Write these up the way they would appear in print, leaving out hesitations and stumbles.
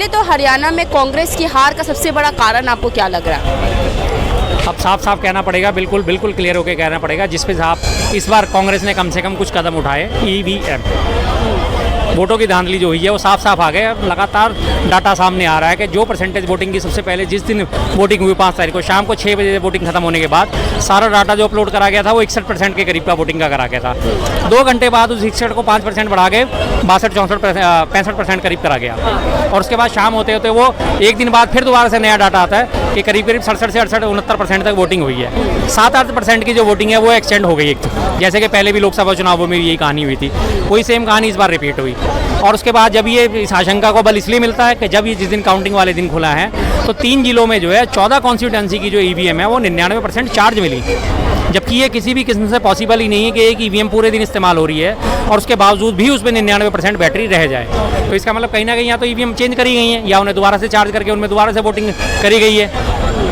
बोले तो हरियाणा में कांग्रेस की हार का सबसे बड़ा कारण आपको क्या लग रहा है? अब साफ साफ कहना पड़ेगा, बिल्कुल बिल्कुल क्लियर होकर कहना पड़ेगा, जिस पे आप इस बार कांग्रेस ने कम से कम कुछ कदम उठाए। ईवीएम वोटों की धांधली जो हुई है वो साफ साफ आ गए। लगातार डाटा सामने आ रहा है कि जो परसेंटेज वोटिंग की सबसे पहले जिस दिन वोटिंग हुई 5 तारीख को शाम को 6 बजे वोटिंग खत्म होने के बाद सारा डाटा जो अपलोड करा गया था वो 61% के करीब का वोटिंग का करा गया था। 2 घंटे बाद उस 61 को 5% बढ़ा के 62-64-65% करीब करा गया। और उसके बाद शाम होते होते वो एक दिन बाद फिर दोबारा से नया डाटा आता है कि करीब करीब 67 से 68-69% तक वोटिंग हुई है। 7-8% की जो वोटिंग है वो एक्सटेंड हो गई एक, जैसे कि पहले भी लोकसभा चुनावों में भी यही कहानी हुई थी। वही सेम कहानी इस बार रिपीट हुई। और उसके बाद जब ये इस आशंका को बल इसलिए मिलता है कि जब ये जिस दिन काउंटिंग वाले दिन खुला है तो 3 जिलों में जो है 14 कॉन्स्टिट्यूएंसी की जो ईवीएम है वो 99% चार्ज मिली, जबकि ये किसी भी किस्म से पॉसिबल ही नहीं है कि एक ईवीएम पूरे दिन इस्तेमाल हो रही है और उसके बावजूद भी उसमें 99% बैटरी रह जाए। तो इसका मतलब कहीं ना कहीं या तो ईवीएम चेंज करी गई है या उन्हें दोबारा से चार्ज करके उनमें दोबारा से वोटिंग करी गई है,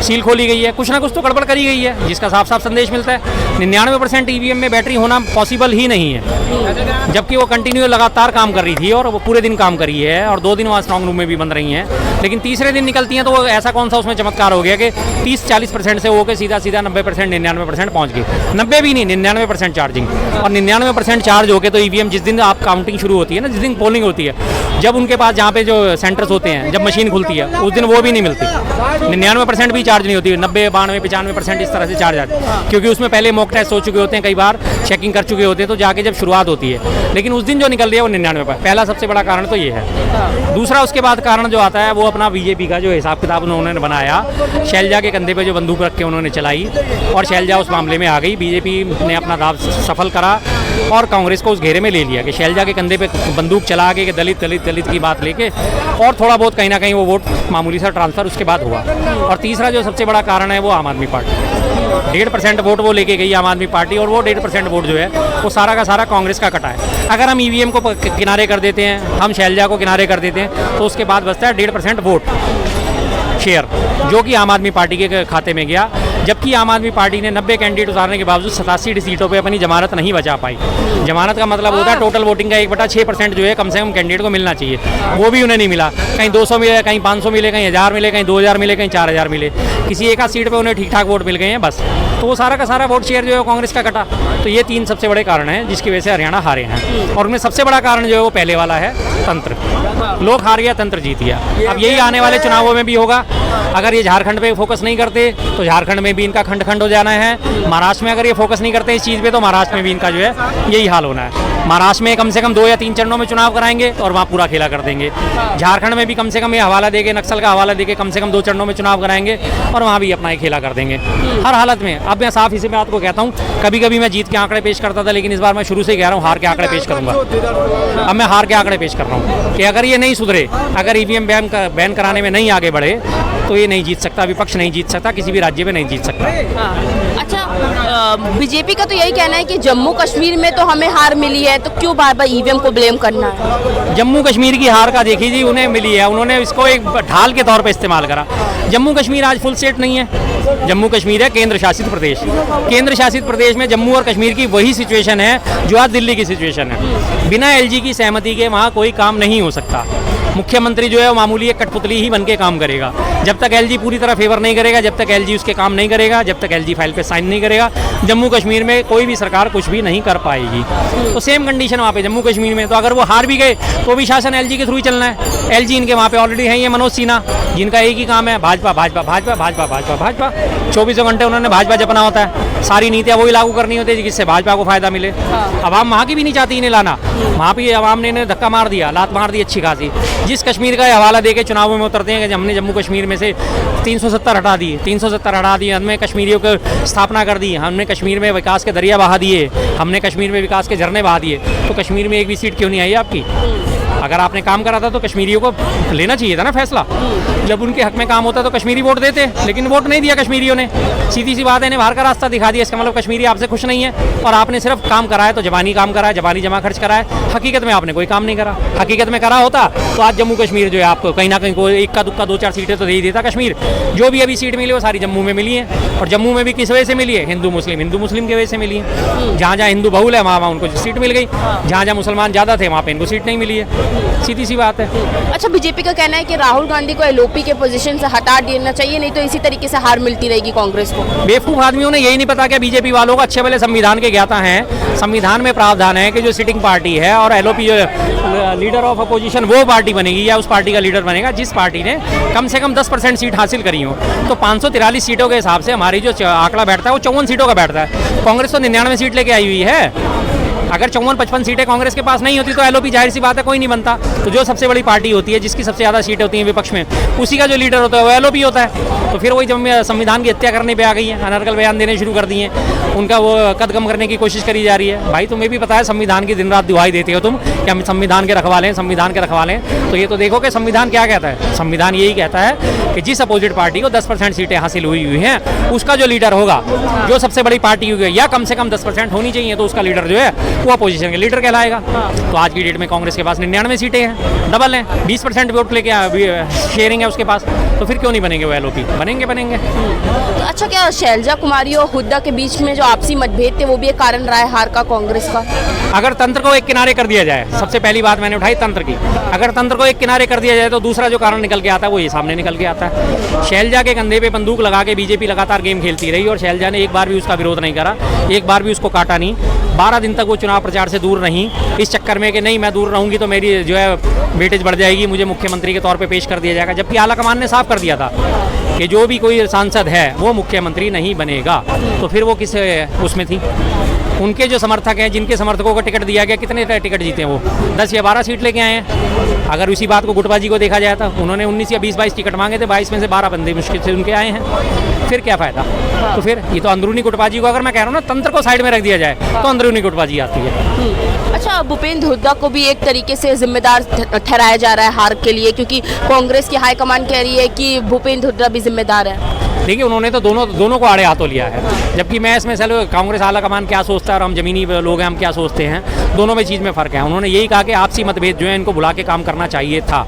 सील खोली गई है, कुछ ना कुछ तो गड़बड़ करी गई है, जिसका साफ साफ संदेश मिलता है। 99% ईवीएम में बैटरी होना पॉसिबल ही नहीं है, जबकि वो कंटिन्यू लगातार काम कर रही थी और वो पूरे दिन काम कर रही है और 2 दिन वहाँ स्ट्रॉन्ग रूम में भी बंद रही हैं। लेकिन तीसरे दिन निकलती हैं तो वो ऐसा कौन सा उसमें चमत्कार हो गया कि 30-40% से होकर सीधा 90% 99% पहुँच गई। 90 भी नहीं, 99% चार्जिंग। और 99% चार्ज होकर तो ईवीएम जिस दिन आप काउंटिंग शुरू होती है ना, जिस दिन पोलिंग होती है, जब उनके पास जहाँ पे जो सेंटर्स होते हैं, जब मशीन खुलती है उस दिन वो भी नहीं मिलती, 99% भी चार्ज नहीं होती, 90, 92, 95% इस तरह से चार्ज आती है, क्योंकि उसमें पहले मॉक टेस्ट हो चुके होते हैं, कई बार चेकिंग कर चुके होते हैं, तो जाके जब शुरुआत होती है। लेकिन उस दिन जो निकल रही है वो 99%। पहला सबसे बड़ा कारण तो ये है। दूसरा उसके बाद कारण जो आता है वो अपना बीजेपी का जो हिसाब किताब उन्होंने बनाया, शैलजा के कंधे पे जो बंदूक रख के उन्होंने चलाई और शैलजा उस मामले में आ गई। बीजेपी ने अपना दाव सफल करा और कांग्रेस को उस घेरे में ले लिया कि शैलजा के कंधे पे बंदूक चला के दलित दलित दलित की बात लेके, और थोड़ा बहुत कहीं ना कहीं वो वोट मामूली सा ट्रांसफर उसके बाद हुआ। और तीसरा जो सबसे बड़ा कारण है वो आम आदमी पार्टी, 1.5% वोट वो लेके गई आम आदमी पार्टी, और वो 1.5% वोट जो है वो सारा का सारा कांग्रेस का कटा है। अगर हम ईवीएम को किनारे कर देते हैं, हम शैलजा को किनारे कर देते हैं, तो उसके बाद बचता है 1.5% वोट शेयर, जो कि आम आदमी पार्टी के खाते में गया। जबकि आम आदमी पार्टी ने 90 कैंडिडेट उतारने के बावजूद 87 सीटों पे अपनी जमानत नहीं बचा पाई। जमानत का मतलब होता है टोटल वोटिंग का 1/6% जो है कम से कम कैंडिडेट को मिलना चाहिए, वो भी उन्हें नहीं मिला। कहीं 200 मिले, कहीं 500 मिले, कहीं 1000 मिले, कहीं 2000 मिले, कहीं 4000 मिले, किसी एक आध सीट पे उन्हें ठीक ठाक वोट मिल गए हैं बस। तो वो सारा का सारा वोट शेयर जो है कांग्रेस का कटा। तो ये 3 सबसे बड़े कारण हैं जिसकी वजह से हरियाणा हारे हैं। और उनमें सबसे बड़ा कारण जो है वो पहले वाला है, तंत्र। लोग हार गया, तंत्र जीत गया। अब यही आने वाले चुनावों में भी होगा। अगर ये झारखंड पे फोकस नहीं करते तो झारखंड में भी इनका खंड खंड हो जाना है। महाराष्ट्र में अगर ये फोकस नहीं करते इस चीज़ पे तो महाराष्ट्र में भी इनका जो है यही हाल होना है। महाराष्ट्र में कम से कम 2 या 3 चरणों में चुनाव कराएंगे और वहाँ पूरा खेला कर देंगे। झारखंड में भी कम से कम ये हवाला देके, नक्सल का हवाला देके कम से कम 2 चरणों में चुनाव कराएंगे और वहाँ भी अपना ही खेला कर देंगे हर हालत में। अब मैं साफ इसी बात को कहता हूँ, कभी कभी मैं जीत के आंकड़े पेश करता था, लेकिन इस बार मैं शुरू से कह रहा हूँ हार के आंकड़े पेश करूँगा। अब मैं हार के आंकड़े पेश कर रहा हूँ कि अगर ये नहीं सुधरे, अगर ईवीएम बैन कराने में नहीं आगे बढ़े तो ये नहीं जीत सकता, विपक्ष नहीं जीत सकता, किसी भी राज्य में नहीं जीत सकता। अच्छा, बीजेपी का तो यही कहना है कि जम्मू कश्मीर में तो हमें हार मिली है, तो क्यों बार बार ईवीएम को ब्लेम करना है? जम्मू कश्मीर की हार का देखिए जी, उन्हें मिली है, उन्होंने इसको एक ढाल के तौर पे इस्तेमाल करा। जम्मू कश्मीर आज फुल स्टेट नहीं है, जम्मू कश्मीर है केंद्र शासित प्रदेश। केंद्र शासित प्रदेश में जम्मू और कश्मीर की वही सिचुएशन है जो आज दिल्ली की सिचुएशन है। बिना एलजी की सहमति के वहाँ कोई काम नहीं हो सकता। मुख्यमंत्री जो है वो मामूली एक कठपुतली ही बन के काम करेगा। जब तक एलजी पूरी तरह फेवर नहीं करेगा, जब तक एलजी उसके काम नहीं करेगा, जब तक एलजी फाइल पे साइन नहीं करेगा, जम्मू कश्मीर में कोई भी सरकार कुछ भी नहीं कर पाएगी। तो सेम कंडीशन वहाँ पे जम्मू कश्मीर में। तो अगर वो हार भी गए तो भी शासन एलजी के थ्रू ही चलना है। एलजी इनके वहाँ पे ऑलरेडी है, ये मनोज सिन्हा, जिनका एक ही काम है भाजपा भाजपा भाजपा भाजपा भाजपा भाजपा। 24 घंटे उन्होंने भाजपा जपना होता है, सारी नीतियाँ वही लागू करनी होती है जिससे भाजपा को फायदा मिले। आवाम वहाँ की भी नहीं चाहती इन्हें लाना, वहाँ भी आवाम ने इन्हें धक्का मार दिया, लात मार दी अच्छी खासी। जिस कश्मीर का हवाला देके चुनावों में उतरते हैं कि हमने जम्मू कश्मीर में से 370 हटा दिए, 370 हटा दिए, हमने कश्मीरियों को स्थापना कर दी, हमने कश्मीर में विकास के दरिया बहा दिए, हमने कश्मीर में विकास के झरने बहा दिए, तो कश्मीर में एक भी सीट क्यों नहीं आई आपकी? अगर आपने काम करा था तो कश्मीरियों को लेना चाहिए था ना फैसला। जब उनके हक में काम होता तो कश्मीरी वोट देते, लेकिन वोट नहीं दिया कश्मीरियों ने। सीधी सी बात है, इन्हें बाहर का रास्ता दिखा दिया। इसका मतलब कश्मीरी आपसे खुश नहीं है और आपने सिर्फ काम करा है तो जबानी काम करा है, जबानी जमा खर्च करा है, हकीकत में आपने कोई काम नहीं करा। हकीकत में करा होता तो आज जम्मू कश्मीर जो है आपको कहीं ना कहीं कोई इक्का दुक्का 2-4 सीटें तो दे ही देता कश्मीर। जो भी अभी सीट मिली वो सारी जम्मू में मिली है, और जम्मू में भी किस वजह से मिली है? हिंदू मुस्लिम की वजह से मिली है। जहाँ जहाँ हिंदू बहुल है वहाँ उनको सीट मिल गई, जहाँ जहाँ मुसलमान ज़्यादा थे वहाँ पे इनको सीट नहीं मिली है। सीधी सी बात है। अच्छा, बीजेपी का कहना है कि राहुल गांधी को एलओपी के पोजीशन से हटा देना चाहिए, नहीं तो इसी तरीके से हार मिलती रहेगी कांग्रेस को। बेवकूफ़ आदमियों ने यही नहीं पता कि बीजेपी वालों को अच्छे भले संविधान के ज्ञाता हैं। संविधान में प्रावधान है कि जो सिटिंग पार्टी है और एलओपी जो लीडर ऑफ अपोजिशन वो पार्टी बनेगी या उस पार्टी का लीडर बनेगा जिस पार्टी ने कम से कम 10% सीट हासिल करी हो। तो 543 सीटों के हिसाब से हमारी जो आंकड़ा बैठता है वो 54 सीटों का बैठता है। कांग्रेस तो 99 सीट लेके आई हुई है। अगर 54-55 सीटें कांग्रेस के पास नहीं होती तो एलओपी जाहिर सी बात है कोई नहीं बनता। तो जो सबसे बड़ी पार्टी होती है जिसकी सबसे ज़्यादा सीटें होती हैं विपक्ष में, उसी का जो लीडर होता है वो एलओपी होता है। तो फिर वही जब संविधान की हत्या करने पे आ गई है, अनर्गल बयान देने शुरू कर दिए हैं, उनका वो कदगम करने की कोशिश करी जा रही है। भाई तुम्हें भी पता है संविधान की दिन रात दुहाई देते हो तुम कि हम संविधान के रखवाले हैं, संविधान के रखवाले हैं। तो ये तो देखो कि संविधान क्या कहता है। संविधान यही कहता है कि जिस अपोजिट पार्टी को 10% सीटें हासिल हुई हैं उसका जो लीडर होगा, जो सबसे बड़ी पार्टी होगी या कम से कम 10% होनी चाहिए, तो उसका लीडर जो है वो अपोजिशन के लीडर कहलाएगा। तो आज की डेट में कांग्रेस के पास 99 सीटें हैं, डबल हैं, 20% वोट लेके शेयरिंग है उसके पास। तो फिर क्यों नहीं बनेंगे वो एलओपी? बनेंगे। तो अच्छा, क्या शैलजा कुमारी और हुड्डा के बीच में जो आपसी मतभेद थे वो भी एक कारण रहा है हार का कांग्रेस का? अगर तंत्र को एक किनारे कर दिया जाए, सबसे पहली बात मैंने उठाई तंत्र की, अगर तंत्र को एक किनारे कर दिया जाए तो दूसरा जो कारण निकल के आता है वो ये सामने निकल के आता है। शैलजा के कंधे पे बंदूक लगा के बीजेपी लगातार गेम खेलती रही और शैलजा ने एक बार भी उसका विरोध नहीं करा, एक बार भी उसको काटा नहीं। 12 दिन तक वो चुनाव प्रचार से दूर रही, इस चक्कर में कि नहीं मैं दूर रहूंगी तो मेरी जो है वेटेज बढ़ जाएगी, मुझे मुख्यमंत्री के तौर पे पेश कर दिया जाएगा। जबकि आलाकमान ने साफ कर दिया था कि जो भी कोई सांसद है वो मुख्यमंत्री नहीं बनेगा। तो फिर वो किस उसमें थी? उनके जो समर्थक हैं, जिनके समर्थकों को टिकट दिया गया, कितने टिकट जीते हैं वो? 10 या 12 सीट लेके आए हैं। अगर उसी बात को गुटबाजी को देखा जाए तो उन्होंने 19 या 20-22 टिकट मांगे थे, 22 में से 12 बंदे मुश्किल से उनके आए हैं। फिर क्या फ़ायदा? तो फिर ये तो अंदरूनी गुटबाजी को, अगर मैं कह रहा हूँ ना तंत्र को साइड में रख दिया जाए तो अंदरूनी गुटबाजी आती है। अच्छा, भूपेंद्र हुड्डा को भी एक तरीके से जिम्मेदार ठहराया जा रहा है हार के लिए, क्योंकि कांग्रेस की हाईकमान कह रही है कि भूपेंद्र हुड्डा भी जिम्मेदार है। देखिए, उन्होंने तो दोनों को आड़े हाथों लिया है। जबकि मैं इसमें चलो कांग्रेस आलाकमान क्या सोचता है और हम जमीनी लोग हैं हम क्या सोचते हैं, दोनों में चीज़ में फ़र्क है। उन्होंने यही कहा कि आपसी मतभेद जो है इनको बुला के काम करना चाहिए था।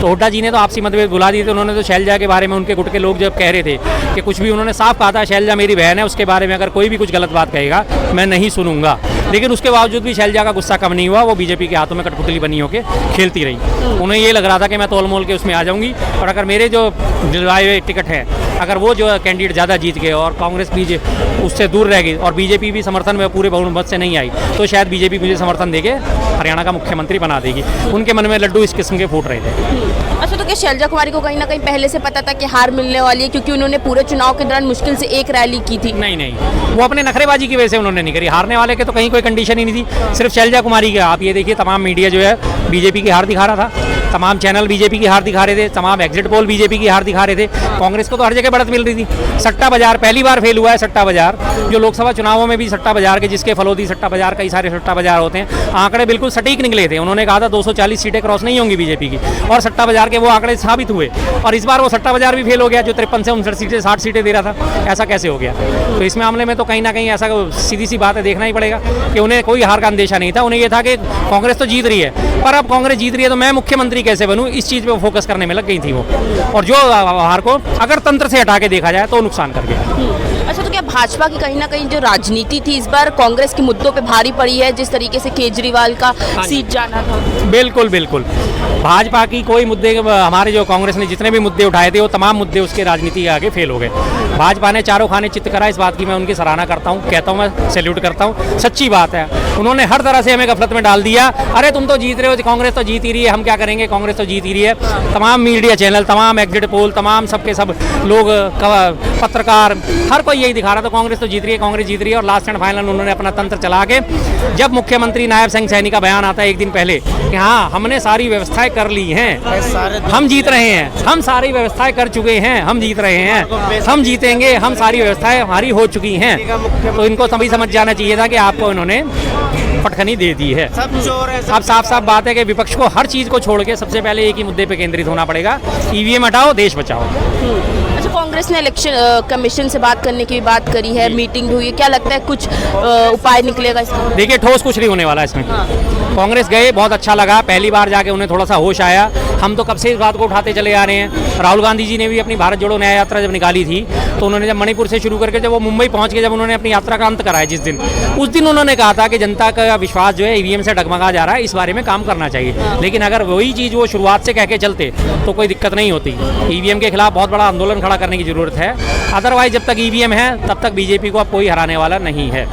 तो हुड्डा जी ने तो आपसी मतभेद बुला दिए थे। उन्होंने तो शैलजा के बारे में उनके गुट के लोग जब कह रहे थे कि कुछ भी, उन्होंने साफ कहा था शैलजा मेरी बहन है, उसके बारे में अगर कोई भी कुछ गलत बात कहेगा मैं नहीं सुनूंगा। लेकिन उसके बावजूद भी शैलजा का गुस्सा कम नहीं हुआ, वो बीजेपी के हाथों में कठपुतली बनी होकर खेलती रही। उन्हें ये लग रहा था कि मैं तोल मोल के उसमें आ जाऊंगी और अगर मेरे जो दिलवाए हुए टिकट है, अगर वो जो कैंडिडेट ज़्यादा जीत गए और कांग्रेस भी उससे दूर रह गई और बीजेपी भी समर्थन में पूरे बहुमत से नहीं आई, तो शायद बीजेपी मुझे समर्थन देके हरियाणा का मुख्यमंत्री बना देगी। उनके मन में लड्डू इस किस्म के फूट रहे थे। अच्छा, तो क्या शैलजा कुमारी को कहीं ना कहीं पहले से पता था कि हार मिलने वाली है, क्योंकि उन्होंने पूरे चुनाव के दौरान मुश्किल से एक रैली की थी? नहीं, वो अपने नखरेबाजी की वजह से उन्होंने नहीं करी। हारने वाले के तो कहीं कोई कंडीशन ही नहीं थी, सिर्फ शैलजा कुमारी के। आप ये देखिए, तमाम मीडिया जो है बीजेपी की हार दिखा रहा था, तमाम चैनल बीजेपी की हार दिखा रहे थे, तमाम एग्जिट पोल बीजेपी की हार दिखा रहे थे। कांग्रेस को तो हर जगह बढ़त मिल रही थी। सट्टा बाजार पहली बार फेल हुआ है। सट्टा बाजार जो लोकसभा चुनावों में भी सट्टा बाजार के, जिसके फलोदी सट्टा बाजार, कई सारे सट्टा बाजार होते हैं, आंकड़े बिल्कुल सटीक निकले थे। उन्होंने कहा था 240 सीटें क्रॉस नहीं होंगी बीजेपी की, और सट्टा बाजार के वो आंकड़े साबित हुए। और इस बार वो सट्टा बाजार भी फेल हो गया, जो 53 से 59 सीटें 60 सीटें दे रहा था। ऐसा कैसे हो गया? तो इस मामले में तो कहीं ना कहीं ऐसा सीधी सी बात है, देखना ही पड़ेगा कि उन्हें कोई हार का अंदेशा नहीं था। उन्हें यह था कि कांग्रेस तो जीत रही है, पर अब कांग्रेस जीत रही है तो मैं मुख्यमंत्री कैसे बनूं, इस चीज़ पे फोकस करने में लग गई थी वो। और जो हार को अगर तंत्र से हटा के देखा जाए तो नुकसान कर गया। अच्छा, तो क्या भाजपा की कहीं ना कहीं जो राजनीति थी इस बार कांग्रेस के मुद्दों पे भारी पड़ी है, जिस तरीके से केजरीवाल का सीट जाना था? बिल्कुल। भाजपा की कोई मुद्दे, हमारे जो कांग्रेस ने जितने भी मुद्दे उठाए थे वो तमाम मुद्दे उसके राजनीति के आगे फेल हो गए। भाजपा ने चारों खाने चित्त करा, इस बात की मैं उनकी सराहना करता हूँ, कहता हूँ, मैं सैल्यूट करता हूँ। सच्ची बात है, उन्होंने हर तरह से हमें गफलत में डाल दिया। अरे तुम तो जीत रहे हो, कांग्रेस तो जीत ही रही है, हम क्या करेंगे, कांग्रेस तो जीत ही रही है। तमाम मीडिया चैनल, तमाम एग्जिट पोल, तमाम सबके सब लोग, पत्रकार, हर कोई यही दिखा रहा था कांग्रेस तो जीत रही है, कांग्रेस जीत रही है। और लास्ट एंड फाइनल उन्होंने अपना तंत्र चला के, जब मुख्यमंत्री नायब सिंह सैनी का बयान आता है एक दिन पहले कि हाँ हमने सारी व्यवस्थाएं कर ली हैं, हम जीत रहे हैं, हम सारी व्यवस्थाएं कर चुके हैं, हम जीत रहे हैं, हम जीतेंगे, हम सारी व्यवस्थाएं हमारी हो चुकी हैं, तो इनको तभी समझ जाना चाहिए था कि आपको इन्होंने पटखनी दे दी है। अब साफ साफ बात है कि विपक्ष को हर चीज़ को छोड़ के सबसे पहले एक ही मुद्दे पे केंद्रित होना पड़ेगा, ईवीएम हटाओ, देश बचाओ। अच्छा, कांग्रेस ने इलेक्शन कमीशन से बात करने की भी बात करी है, मीटिंग हुई है, क्या लगता है कुछ उपाय निकलेगा इसमें? देखिए, ठोस कुछ नहीं होने वाला इसमें। कांग्रेस गए, बहुत अच्छा लगा, पहली बार जाके उन्हें थोड़ा सा होश आया हम तो कब से इस बात को उठाते चले आ रहे हैं। राहुल गांधी जी ने भी अपनी भारत जोड़ो न्याय यात्रा जब निकाली थी तो उन्होंने जब मणिपुर से शुरू करके जब वो मुंबई पहुंच के जब उन्होंने अपनी यात्रा का अंत कराया जिस दिन, उस दिन उन्होंने कहा था कि जनता का विश्वास जो है ईवीएम से डगमगा जा रहा है, इस बारे में काम करना चाहिए। लेकिन अगर वही चीज़ वो शुरुआत से कह के चलते तो कोई दिक्कत नहीं होती। ईवीएम के खिलाफ बहुत बड़ा आंदोलन खड़ा करने की जरूरत है। अदरवाइज जब तक ईवीएम है तब तक बीजेपी को अब कोई हराने वाला नहीं है।